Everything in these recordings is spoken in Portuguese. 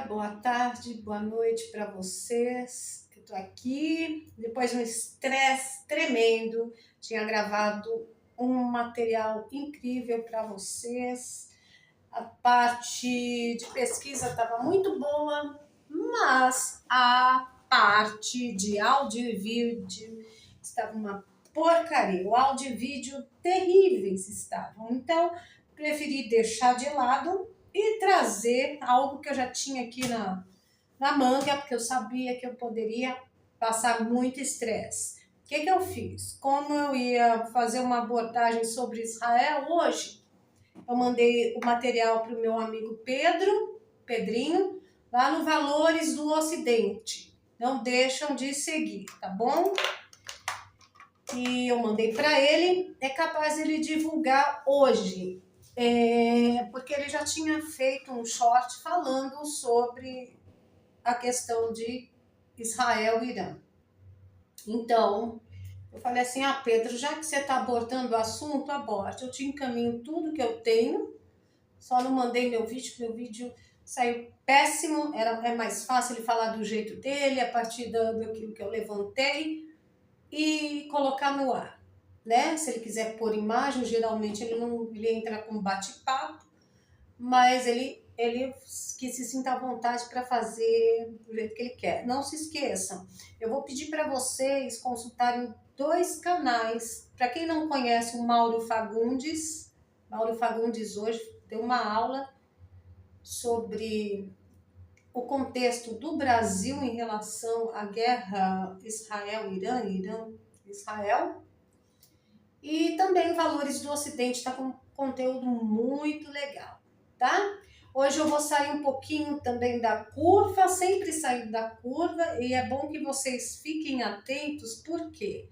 boa tarde, boa noite para vocês. Eu tô aqui depois de um estresse tremendo. Tinha gravado um material incrível para vocês. A parte de pesquisa estava muito boa, mas a parte de áudio e vídeo estava uma porcaria. O áudio e vídeo terríveis estavam. Então, preferi deixar de lado e trazer algo que eu já tinha aqui na manga, porque eu sabia que eu poderia passar muito estresse. O que eu fiz? Como eu ia fazer uma abordagem sobre Israel hoje, eu mandei o material para o meu amigo Pedrinho, lá no Valores do Ocidente. Não deixam de seguir, tá bom? E eu mandei para ele, é capaz ele divulgar hoje. Porque ele já tinha feito um short falando sobre a questão de Israel e Irã. Então, eu falei assim, Pedro, já que você está abordando o assunto, aborte. Eu te encaminho tudo que eu tenho, só não mandei meu vídeo saiu péssimo, é mais fácil ele falar do jeito dele, a partir daquilo que eu levantei e colocar no ar. Né? Se ele quiser pôr imagem, geralmente ele entra com bate-papo, mas ele que se sinta à vontade para fazer do jeito que ele quer. Não se esqueçam, eu vou pedir para vocês consultarem 2 canais. Para quem não conhece o Mauro Fagundes hoje deu uma aula sobre o contexto do Brasil em relação à guerra Israel-Irã, Irã-Israel. E também Valores do Ocidente está com conteúdo muito legal, tá? Hoje eu vou sair um pouquinho também da curva, sempre saindo da curva, e é bom que vocês fiquem atentos, por quê?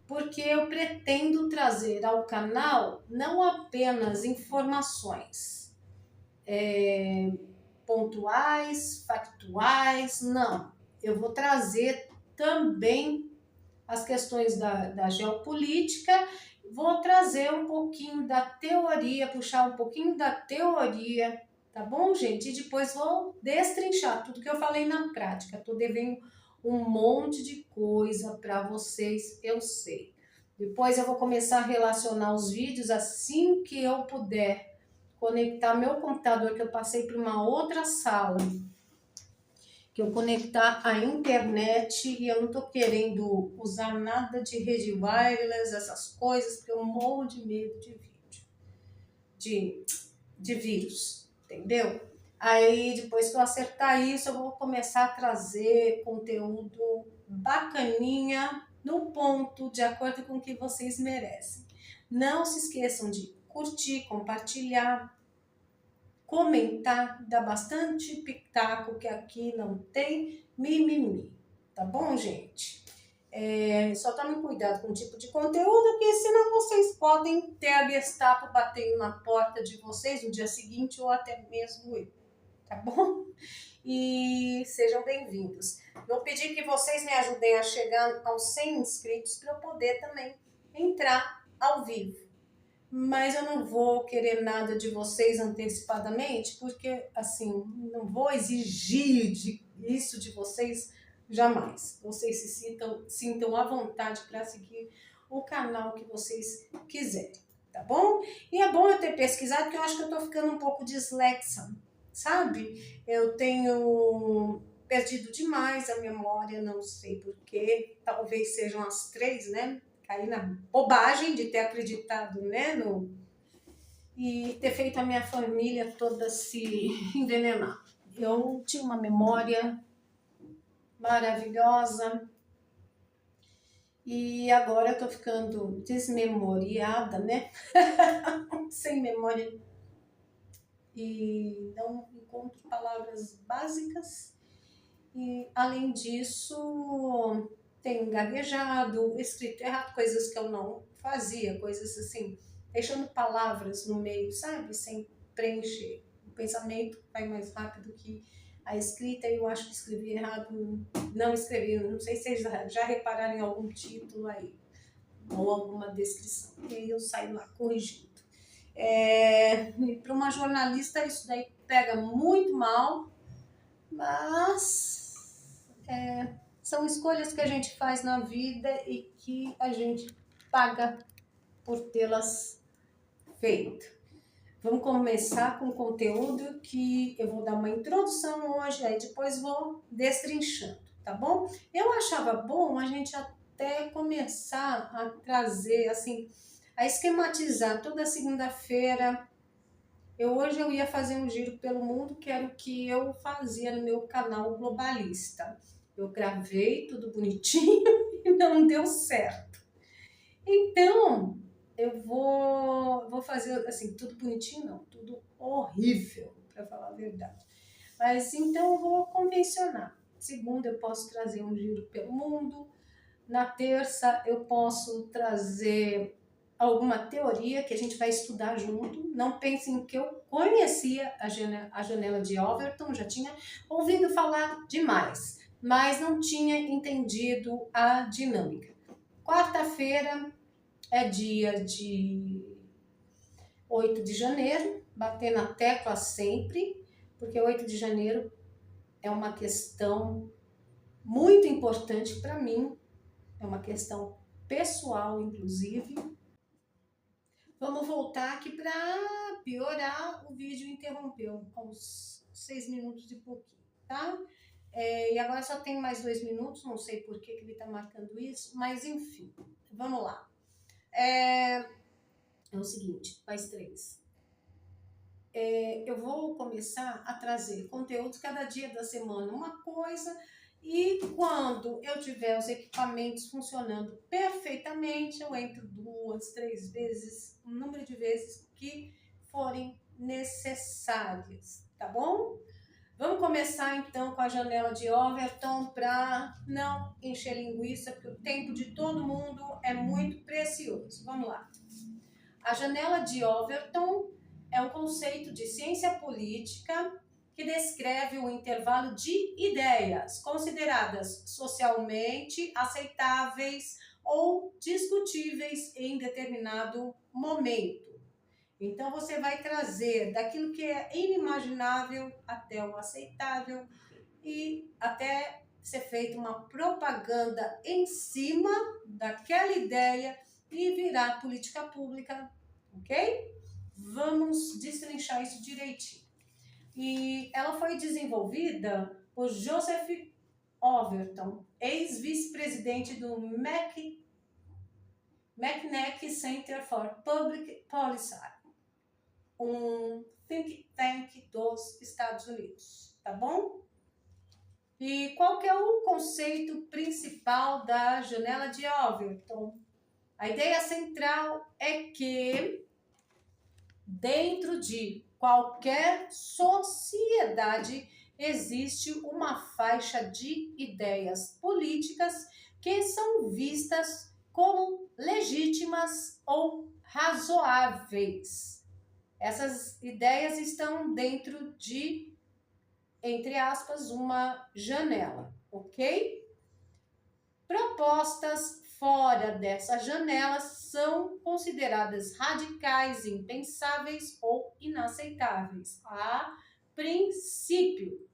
Porque eu pretendo trazer ao canal não apenas informações pontuais, factuais, não. Eu vou trazer também as questões da geopolítica, vou trazer um pouquinho da teoria, puxar um pouquinho da teoria, tá bom, gente? E depois vou destrinchar tudo que eu falei na prática. Tô devendo um monte de coisa para vocês, eu sei. Depois eu vou começar a relacionar os vídeos assim que eu puder conectar meu computador, que eu passei para uma outra sala, que eu conectar a internet, e eu não tô querendo usar nada de rede wireless, essas coisas, porque eu morro de medo de vírus, entendeu? Aí depois que eu acertar isso, eu vou começar a trazer conteúdo bacaninha, no ponto, de acordo com o que vocês merecem. Não se esqueçam de curtir, compartilhar, comentar, dá bastante pitaco, que aqui não tem mimimi, tá bom, gente? Só tomem cuidado com o tipo de conteúdo, que senão vocês podem ter a Gestapo batendo na porta de vocês no dia seguinte, ou até mesmo eu, tá bom? E sejam bem-vindos. Vou pedir que vocês me ajudem a chegar aos 100 inscritos para eu poder também entrar ao vivo. Mas eu não vou querer nada de vocês antecipadamente, porque, assim, não vou exigir isso de vocês jamais. Vocês se sintam à vontade para seguir o canal que vocês quiserem, tá bom? E é bom eu ter pesquisado, porque eu acho que eu tô ficando um pouco dislexa, sabe? Eu tenho perdido demais a memória, não sei porquê, talvez sejam as 3, né? Caí na bobagem de ter acreditado, né, e ter feito a minha família toda se envenenar. Eu tinha uma memória maravilhosa e agora eu tô ficando desmemoriada, né, sem memória, e não encontro palavras básicas. E, além disso, tenho gaguejado, escrito errado, coisas que eu não fazia, coisas assim, deixando palavras no meio, sabe? Sem preencher. O pensamento vai mais rápido que a escrita, e eu acho que escrevi errado, não escrevi, não sei se vocês já repararam em algum título aí, ou alguma descrição, e aí eu saio lá corrigindo. Para uma jornalista isso daí pega muito mal, Mas são escolhas que a gente faz na vida e que a gente paga por tê-las feito. Vamos começar com o conteúdo que eu vou dar uma introdução hoje, aí depois vou destrinchando, tá bom? Eu achava bom a gente até começar a trazer, assim, a esquematizar toda segunda-feira. Hoje eu ia fazer um giro pelo mundo, que era o que eu fazia no meu canal Globalista. Eu gravei tudo bonitinho e não deu certo. Então, eu vou fazer, assim, tudo bonitinho não, tudo horrível, para falar a verdade. Mas então eu vou convencionar. Segunda eu posso trazer um giro pelo mundo. Na terça eu posso trazer alguma teoria que a gente vai estudar junto. Não pensem que eu conhecia a janela de Overton, já tinha ouvido falar demais, mas não tinha entendido a dinâmica. Quarta-feira é dia de 8 de janeiro, bater na tecla sempre, porque 8 de janeiro é uma questão muito importante para mim, é uma questão pessoal, inclusive. Vamos voltar aqui para piorar, o vídeo interrompeu uns 6 minutos e pouquinho, tá? E agora só tem mais 2 minutos, não sei por que ele está marcando isso, mas enfim, vamos lá. É o seguinte, mais 3. Eu vou começar a trazer conteúdos cada dia da semana, uma coisa, e quando eu tiver os equipamentos funcionando perfeitamente, eu entro 2, 3 vezes, o número de vezes que forem necessárias, tá bom? Vamos começar então com a janela de Overton para não encher linguiça, porque o tempo de todo mundo é muito precioso. Vamos lá. A janela de Overton é um conceito de ciência política que descreve o intervalo de ideias consideradas socialmente aceitáveis ou discutíveis em determinado momento. Então, você vai trazer daquilo que é inimaginável até o aceitável e até ser feita uma propaganda em cima daquela ideia e virar política pública, ok? Vamos destrinchar isso direitinho. E ela foi desenvolvida por Joseph Overton, ex-vice-presidente do McNeck Center for Public Policy, um think tank dos Estados Unidos, tá bom? E qual que é o conceito principal da janela de Overton? A ideia central é que dentro de qualquer sociedade existe uma faixa de ideias políticas que são vistas como legítimas ou razoáveis. Essas ideias estão dentro de, entre aspas, uma janela, ok? Propostas fora dessa janela são consideradas radicais, impensáveis ou inaceitáveis, a princípio.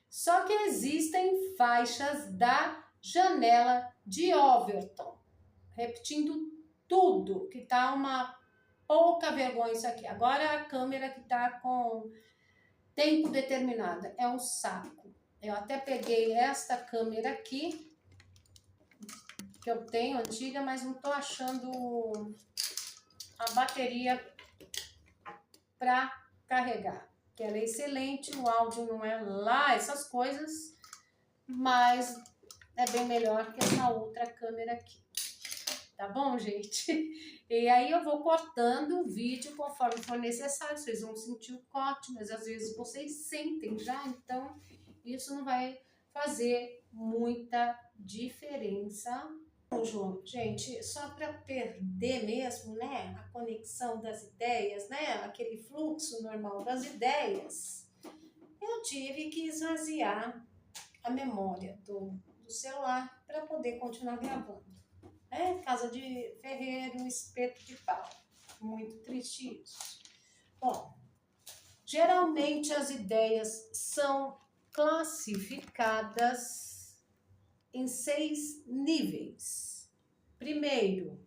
Só que existem faixas da janela de Overton. Repetindo tudo, que tá uma pouca vergonha isso aqui. Agora a câmera que tá com tempo determinado é um saco. Eu até peguei esta câmera aqui, que eu tenho antiga, mas não tô achando a bateria para carregar. Que ela é excelente, o áudio não é lá, essas coisas, mas é bem melhor que essa outra câmera aqui. Tá bom, gente? E aí eu vou cortando o vídeo conforme for necessário. Vocês vão sentir o corte, mas às vezes vocês sentem já, então isso não vai fazer muita diferença. Bom, gente, só para perder mesmo, né, a conexão das ideias, né, aquele fluxo normal das ideias, eu tive que esvaziar a memória do celular para poder continuar gravando. Casa de ferreiro, espeto de pau. Muito triste isso. Bom, Geralmente as ideias são classificadas em 6 níveis. Primeiro,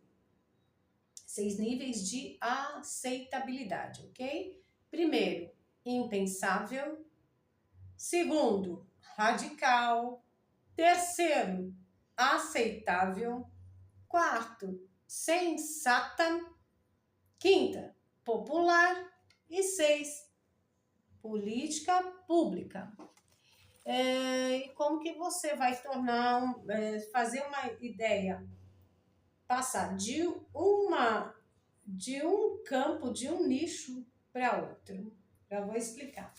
6 níveis de aceitabilidade, ok? Primeiro, impensável. Segundo, radical. Terceiro, aceitável. Quarto, sensata. Quinta, popular. E 6, política pública. E como que você vai fazer uma ideia, passar de um campo, de um nicho para outro? Já vou explicar.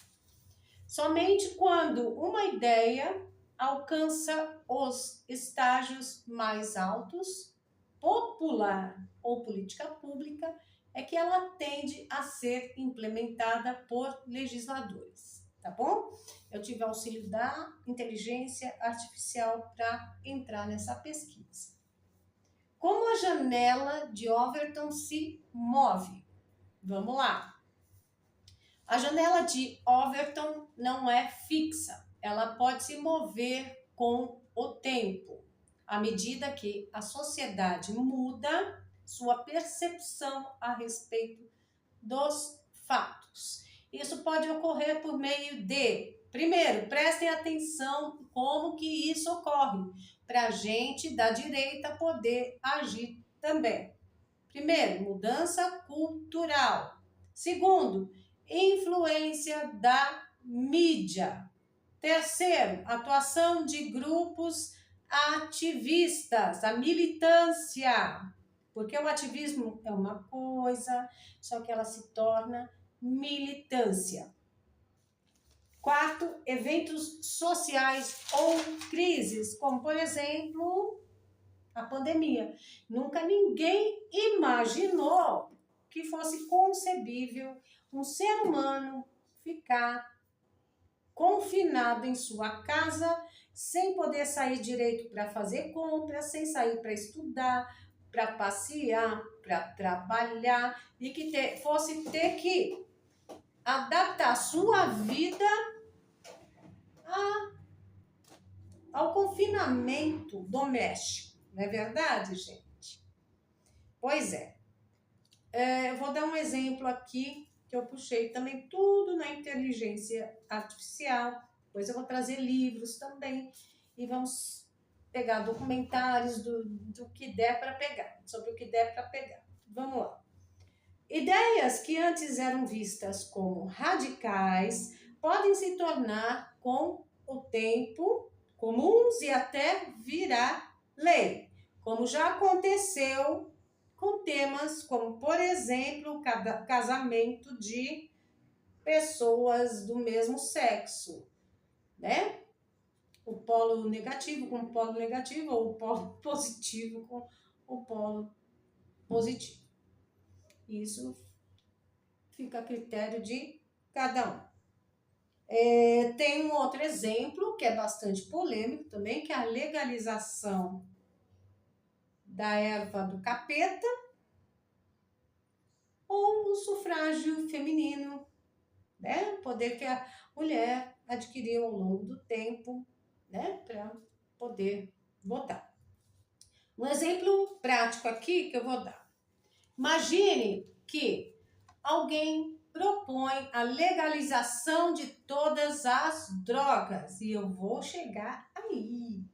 Somente quando uma ideia alcança os estágios mais altos, popular ou política pública, é que ela tende a ser implementada por legisladores, tá bom? Eu tive auxílio da inteligência artificial para entrar nessa pesquisa. Como a janela de Overton se move? Vamos lá. A janela de Overton não é fixa, ela pode se mover com o tempo, à medida que a sociedade muda sua percepção a respeito dos fatos. Isso pode ocorrer por meio de, primeiro, prestem atenção como que isso ocorre, para a gente da direita poder agir também. Primeiro, mudança cultural. Segundo, influência da mídia. Terceiro, atuação de grupos ativistas, a militância. Porque o ativismo é uma coisa, só que ela se torna militância. Quarto, eventos sociais ou crises, como por exemplo a pandemia. Nunca ninguém imaginou que fosse concebível um ser humano ficar confinado em sua casa, sem poder sair direito para fazer compras, sem sair para estudar, para passear, para trabalhar, e que fosse ter que adaptar a sua vida ao confinamento doméstico. Não é verdade, gente? Pois é. Eu vou dar um exemplo aqui que eu puxei também tudo na inteligência artificial. Depois eu vou trazer livros também e vamos pegar documentários do que der para pegar, sobre o que der para pegar. Vamos lá. Ideias que antes eram vistas como radicais podem se tornar com o tempo comuns e até virar lei, como já aconteceu com temas como, por exemplo, casamento de pessoas do mesmo sexo, né? O polo negativo com o polo negativo, ou o polo positivo com o polo positivo. Isso fica a critério de cada um. Tem um outro exemplo que é bastante polêmico também, que é a legalização da erva do capeta ou o sufrágio feminino, né? O poder que a mulher adquiriu ao longo do tempo, né? Para poder votar. Um exemplo prático aqui que eu vou dar. Imagine que alguém propõe a legalização de todas as drogas, e eu vou chegar aí.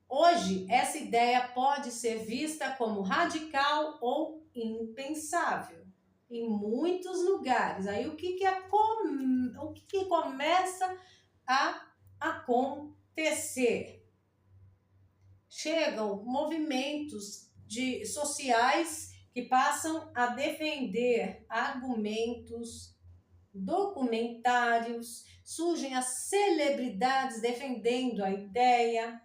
Hoje, essa ideia pode ser vista como radical ou impensável em muitos lugares. Aí o que começa a acontecer? Chegam movimentos sociais que passam a defender argumentos, documentários, surgem as celebridades defendendo a ideia,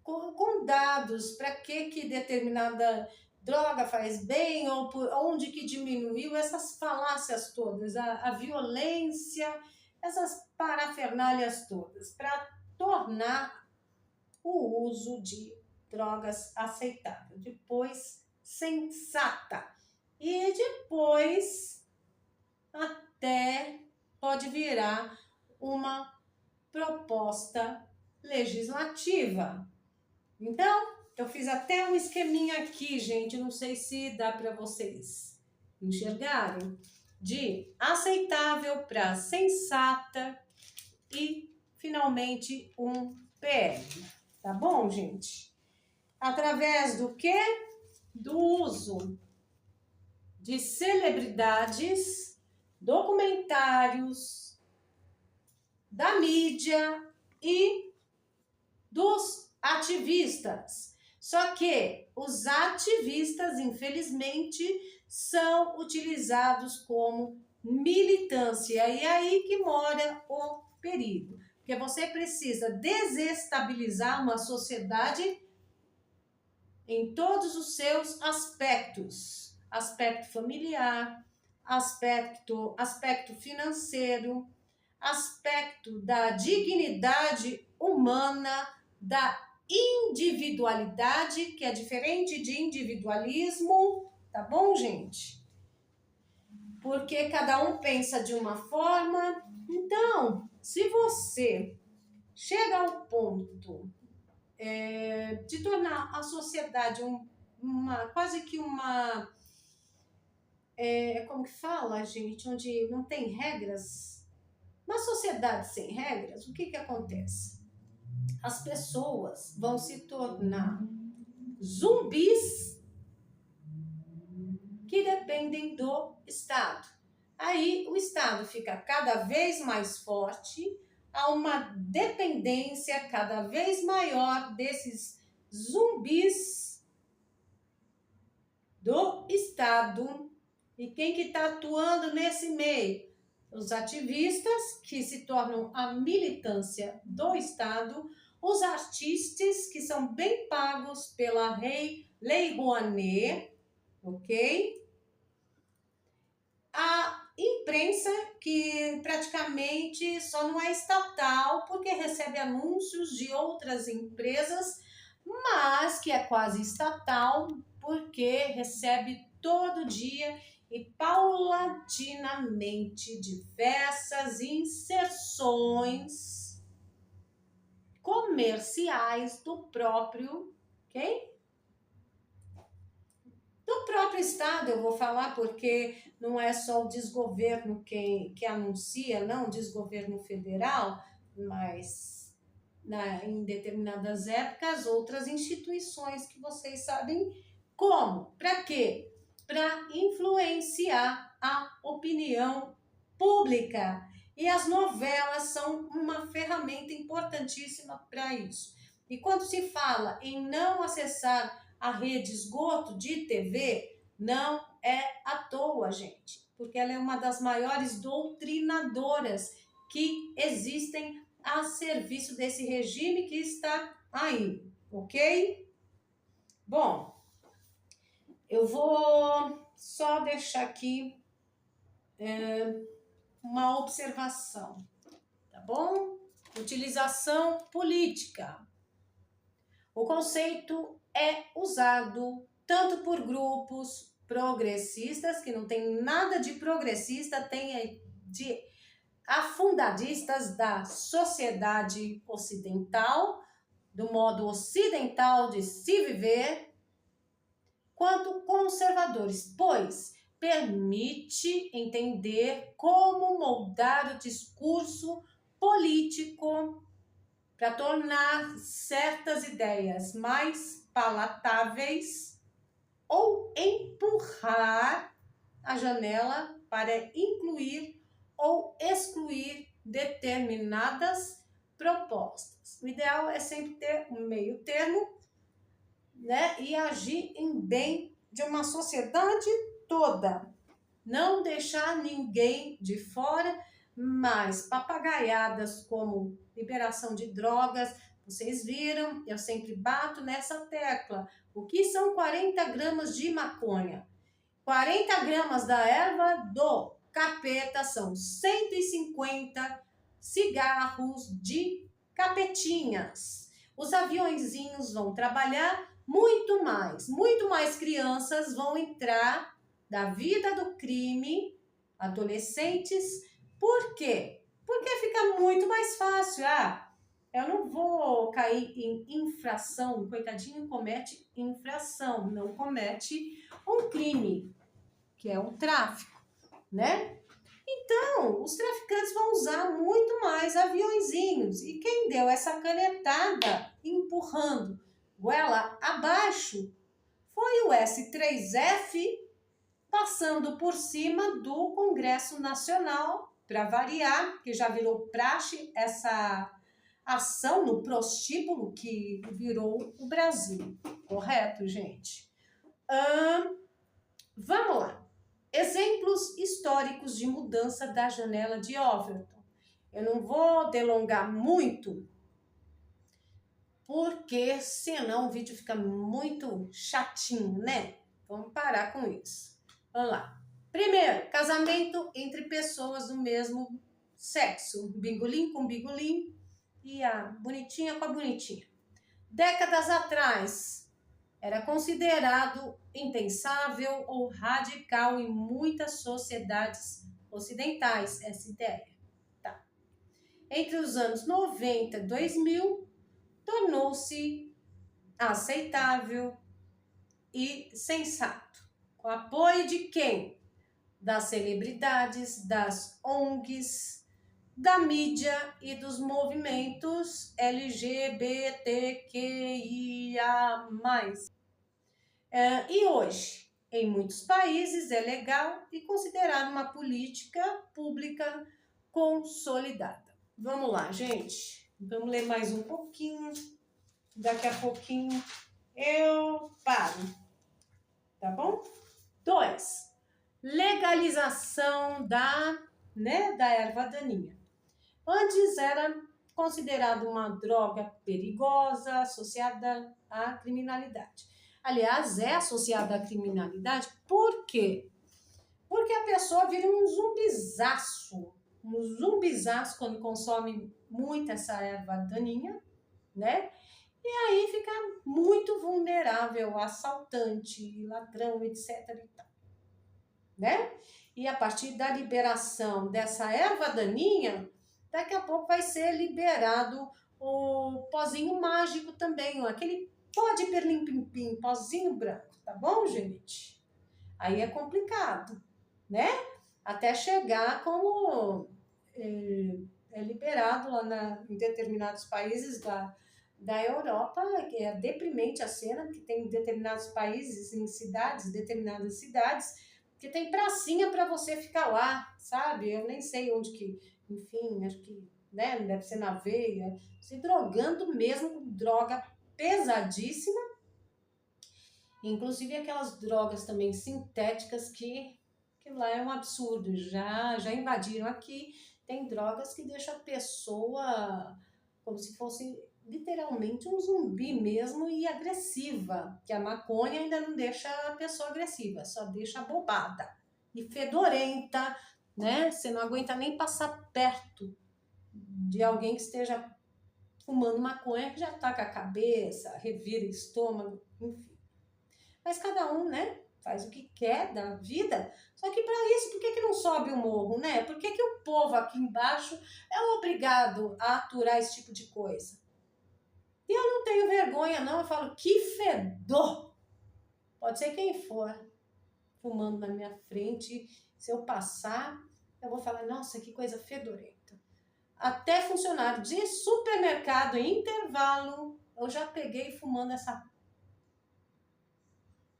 com dados para que determinada droga faz bem ou por onde que diminuiu, essas falácias todas, a violência, essas parafernálias todas, para tornar o uso de drogas aceitável, depois sensata e depois até pode virar uma proposta legislativa. Então, eu fiz até um esqueminha aqui, gente, não sei se dá para vocês enxergarem, de aceitável para sensata e, finalmente, um PL. Tá bom, gente? Através do quê? Do uso de celebridades, documentários, da mídia e dos ativistas. Só que os ativistas, infelizmente, são utilizados como militância. E é aí que mora o perigo. Porque você precisa desestabilizar uma sociedade em todos os seus aspectos. Aspecto familiar, aspecto financeiro, aspecto da dignidade humana, da individualidade, que é diferente de individualismo, tá bom, gente? Porque cada um pensa de uma forma. Então, se você chega ao ponto de tornar a sociedade quase que uma... como que fala, gente? Onde não tem regras. Uma sociedade sem regras, o que acontece? As pessoas vão se tornar zumbis que dependem do Estado. Aí o Estado fica cada vez mais forte, há uma dependência cada vez maior desses zumbis do Estado. E quem que está atuando nesse meio? Os ativistas, que se tornam a militância do Estado, os artistas, que são bem pagos pela Lei Rouanet, ok? A imprensa, que praticamente só não é estatal, porque recebe anúncios de outras empresas, mas que é quase estatal, porque recebe todo dia e paulatinamente diversas inserções comerciais do próprio, ok? Do próprio Estado, eu vou falar, porque não é só o desgoverno que anuncia, não, o desgoverno federal, mas em determinadas épocas, outras instituições que vocês sabem como. Para quê? Para influenciar a opinião pública. E as novelas são uma ferramenta importantíssima para isso. E quando se fala em não acessar a rede esgoto de TV, não é à toa, gente, porque ela é uma das maiores doutrinadoras que existem a serviço desse regime que está aí, ok? Bom, eu vou só deixar aqui uma observação, tá bom? Utilização política. O conceito é usado tanto por grupos progressistas, que não tem nada de progressista, tem de afundadistas da sociedade ocidental, do modo ocidental de se viver, quanto conservadores, pois permite entender como moldar o discurso político para tornar certas ideias mais palatáveis ou empurrar a janela para incluir ou excluir determinadas propostas. O ideal é sempre ter um meio termo, né, e agir em bem de uma sociedade toda. Não deixar ninguém de fora, mas papagaiadas como liberação de drogas, vocês viram, eu sempre bato nessa tecla. O que são 40 gramas de maconha? 40 gramas da erva do capeta são 150 cigarros de capetinhas. Os aviõezinhos vão trabalhar muito mais crianças vão entrar da vida do crime, adolescentes, Por quê? Porque fica muito mais fácil. Eu não vou cair em infração. Coitadinho comete infração, não comete um crime, que é o tráfico, né? Então, os traficantes vão usar muito mais aviõezinhos. E quem deu essa canetada empurrando goela abaixo foi o S3F, passando por cima do Congresso Nacional, para variar, que já virou praxe essa ação no prostíbulo que virou o Brasil. Correto, gente? Vamos lá. Exemplos históricos de mudança da janela de Overton. Eu não vou delongar muito, porque senão o vídeo fica muito chatinho, né? Vamos parar com isso. Vamos lá. Primeiro, casamento entre pessoas do mesmo sexo. Bingolim com bingolim e a bonitinha com a bonitinha. Décadas atrás, era considerado impensável ou radical em muitas sociedades ocidentais, essa ideia. Tá. Entre os anos 90 e 2000, tornou-se aceitável e sensato. Com apoio de quem? Das celebridades, das ONGs, da mídia e dos movimentos LGBTQIA+. E hoje, em muitos países, é legal e considerado uma política pública consolidada. Vamos lá, gente. Vamos ler mais um pouquinho. Daqui a pouquinho eu paro. Tá bom? 2. Legalização da erva daninha. Antes era considerado uma droga perigosa associada à criminalidade. Aliás, é associada à criminalidade por quê? Porque a pessoa vira um zumbizaço quando consome muito essa erva daninha, né? E aí fica muito vulnerável a assaltante, ladrão, etc. e tal, né? E a partir da liberação dessa erva daninha, daqui a pouco vai ser liberado o pozinho mágico também, aquele pó de perlim-pim-pim, pozinho branco, tá bom, gente? Aí é complicado, né? Até chegar como é liberado lá em determinados países da Europa, que é deprimente a cena, que tem determinados países, em cidades, determinadas cidades, que tem pracinha para você ficar lá, sabe? Eu nem sei onde que, enfim, acho que, né, deve ser na veia, se drogando mesmo, droga pesadíssima, inclusive aquelas drogas também sintéticas que lá é um absurdo, já invadiram aqui, tem drogas que deixam a pessoa como se fosse literalmente um zumbi mesmo e agressiva, que a maconha ainda não deixa a pessoa agressiva, só deixa bobada e fedorenta, né? Você não aguenta nem passar perto de alguém que esteja fumando maconha, que já tá com a cabeça, revira estômago, enfim. Mas cada um, né, faz o que quer da vida. Só que para isso, por que não sobe o morro, né? Por que o povo aqui embaixo é obrigado a aturar esse tipo de coisa? E eu não tenho vergonha, não. Eu falo, que fedor! Pode ser quem for fumando na minha frente. Se eu passar, eu vou falar, nossa, que coisa fedorenta. Até funcionário de supermercado em intervalo, eu já peguei fumando essa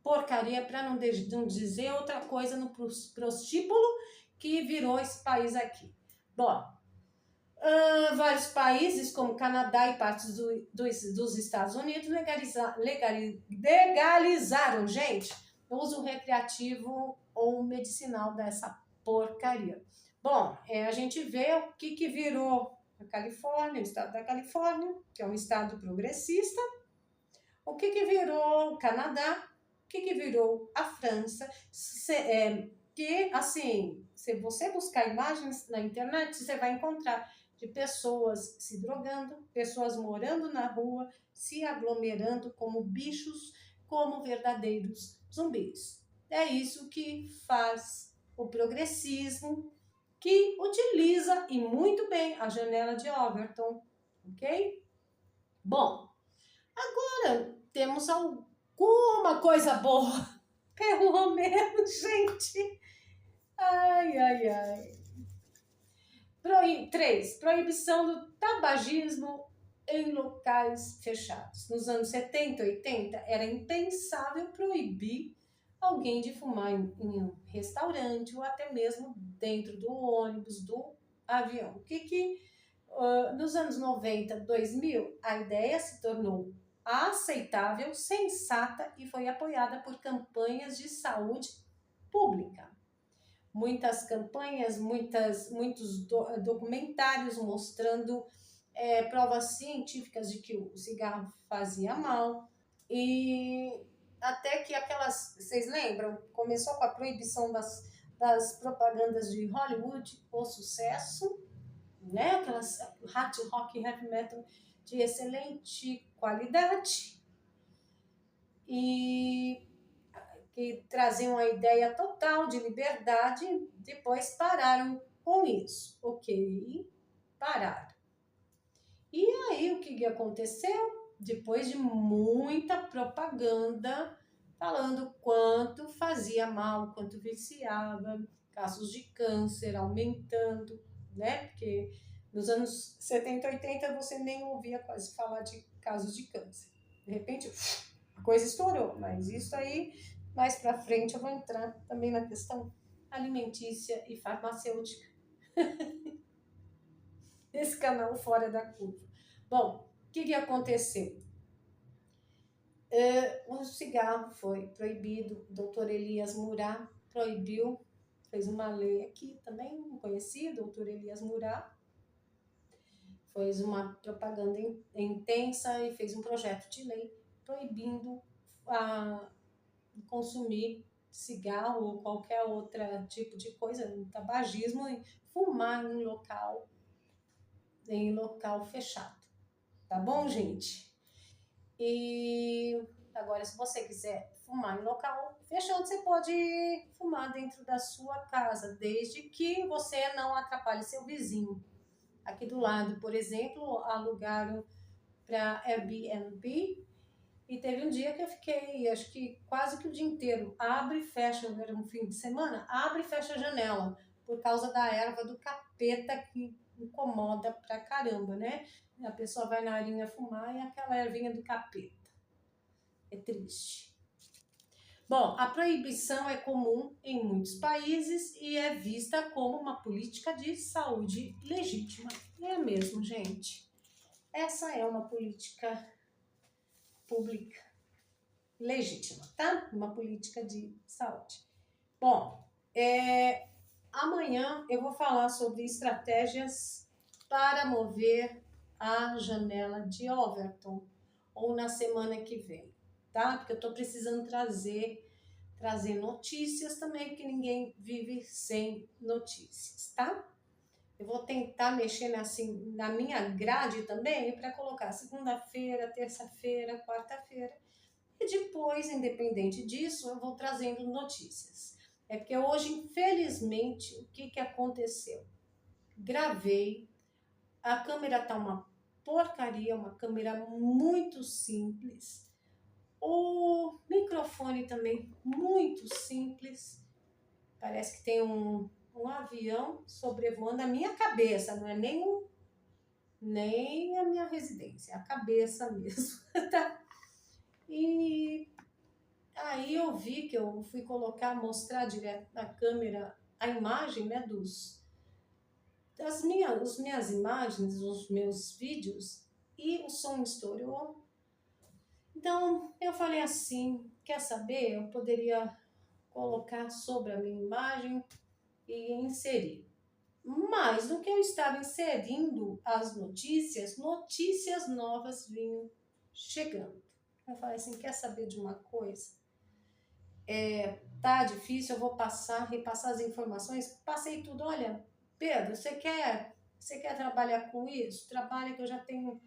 porcaria, para não dizer outra coisa, no prostíbulo que virou esse país aqui. Bom, vários países, como Canadá e partes dos Estados Unidos, legalizaram, gente, o uso recreativo ou medicinal dessa porcaria. Bom, a gente vê o que virou a Califórnia, o estado da Califórnia, que é um estado progressista, o que virou o Canadá, o que virou a França, que, assim, se você buscar imagens na internet, você vai encontrar de pessoas se drogando, pessoas morando na rua, se aglomerando como bichos, como verdadeiros zumbis. É isso que faz o progressismo que utiliza, e muito bem, a janela de Overton, ok? Bom, agora temos alguma coisa boa, pelo menos, gente. Ai, ai, ai. 3. Proibição do tabagismo em locais fechados. Nos anos 70 e 80, era impensável proibir alguém de fumar em um restaurante ou até mesmo dentro do ônibus, do avião. Nos anos 90, 2000, a ideia se tornou aceitável, sensata e foi apoiada por campanhas de saúde pública. Muitas campanhas, muitos documentários mostrando provas científicas de que o cigarro fazia mal. E até que vocês lembram? Começou com a proibição das propagandas de Hollywood, o sucesso, né? Aquelas hard rock, heavy metal de excelente qualidade. E que traziam a ideia total de liberdade, depois pararam com isso, ok? Pararam. E aí o que aconteceu? Depois de muita propaganda falando quanto fazia mal, quanto viciava, casos de câncer aumentando, né? Porque nos anos 70, 80 você nem ouvia quase falar de casos de câncer. De repente, a coisa estourou, mas isso aí mais para frente eu vou entrar também na questão alimentícia e farmacêutica. Esse canal fora da curva. Bom, o que aconteceu? O cigarro foi proibido, o doutor Elias Murat proibiu, fez uma lei aqui também, conheci, doutor Elias Murat, fez uma propaganda intensa e fez um projeto de lei proibindo consumir cigarro ou qualquer outro tipo de coisa, tabagismo, e fumar em local fechado. Tá bom, gente? E agora, se você quiser fumar em local fechado, você pode fumar dentro da sua casa, desde que você não atrapalhe seu vizinho. Aqui do lado, por exemplo, alugaram para Airbnb. E teve um dia que eu fiquei, acho que quase que o dia inteiro, abre e fecha, era um fim de semana, abre e fecha a janela, por causa da erva do capeta que incomoda pra caramba, né? A pessoa vai na arinha fumar e aquela ervinha do capeta. É triste. Bom, a proibição é comum em muitos países e é vista como uma política de saúde legítima. É mesmo, gente. Essa é uma política pública legítima, tá? Uma política de saúde. Bom, amanhã eu vou falar sobre estratégias para mover a janela de Overton, ou na semana que vem, tá? Porque eu tô precisando trazer notícias também, porque ninguém vive sem notícias, tá? Eu vou tentar mexer assim, na minha grade também para colocar segunda-feira, terça-feira, quarta-feira. E depois, independente disso, eu vou trazendo notícias. É porque hoje, infelizmente, o que aconteceu? Gravei, a câmera tá uma porcaria, uma câmera muito simples. O microfone também muito simples. Parece que tem um avião sobrevoando a minha cabeça, não é nem a minha residência, é a cabeça mesmo, tá? E aí eu vi que eu fui mostrar direto na câmera a imagem, né, as minhas imagens, os meus vídeos, e o som estourou. Então eu falei assim, quer saber? Eu poderia colocar sobre a minha imagem e inserir. Mas no que eu estava inserindo as notícias novas vinham chegando. Eu falei assim, quer saber de uma coisa? Tá difícil, eu vou repassar as informações. Passei tudo, olha, Pedro, você quer trabalhar com isso? Trabalha que eu já tenho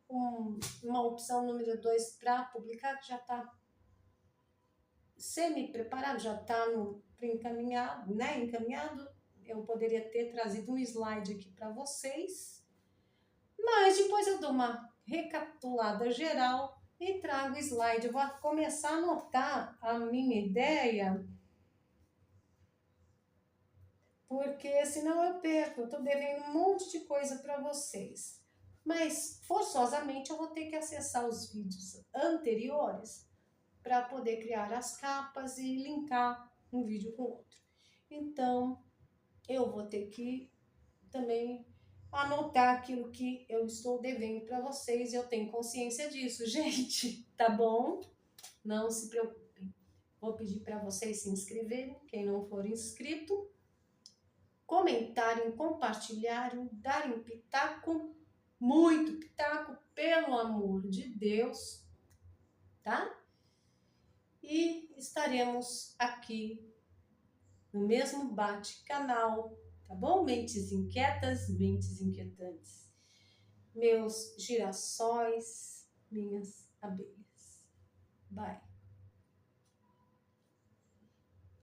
uma opção número 2 para publicar, que já está semi-preparado, já está encaminhado, né? Encaminhado. Eu poderia ter trazido um slide aqui para vocês, mas depois eu dou uma recapitulada geral e trago o slide. Eu vou começar a anotar a minha ideia, porque senão eu perco. Eu estou devendo um monte de coisa para vocês. Mas forçosamente eu vou ter que acessar os vídeos anteriores para poder criar as capas e linkar um vídeo com o outro. Então, eu vou ter que também anotar aquilo que eu estou devendo para vocês. Eu tenho consciência disso, gente, tá bom? Não se preocupem. Vou pedir para vocês se inscreverem, quem não for inscrito, comentarem, compartilharem, darem pitaco, muito pitaco, pelo amor de Deus, tá? E estaremos aqui no mesmo bate-canal, tá bom? Mentes inquietas, mentes inquietantes. Meus girassóis, minhas abelhas. Bye.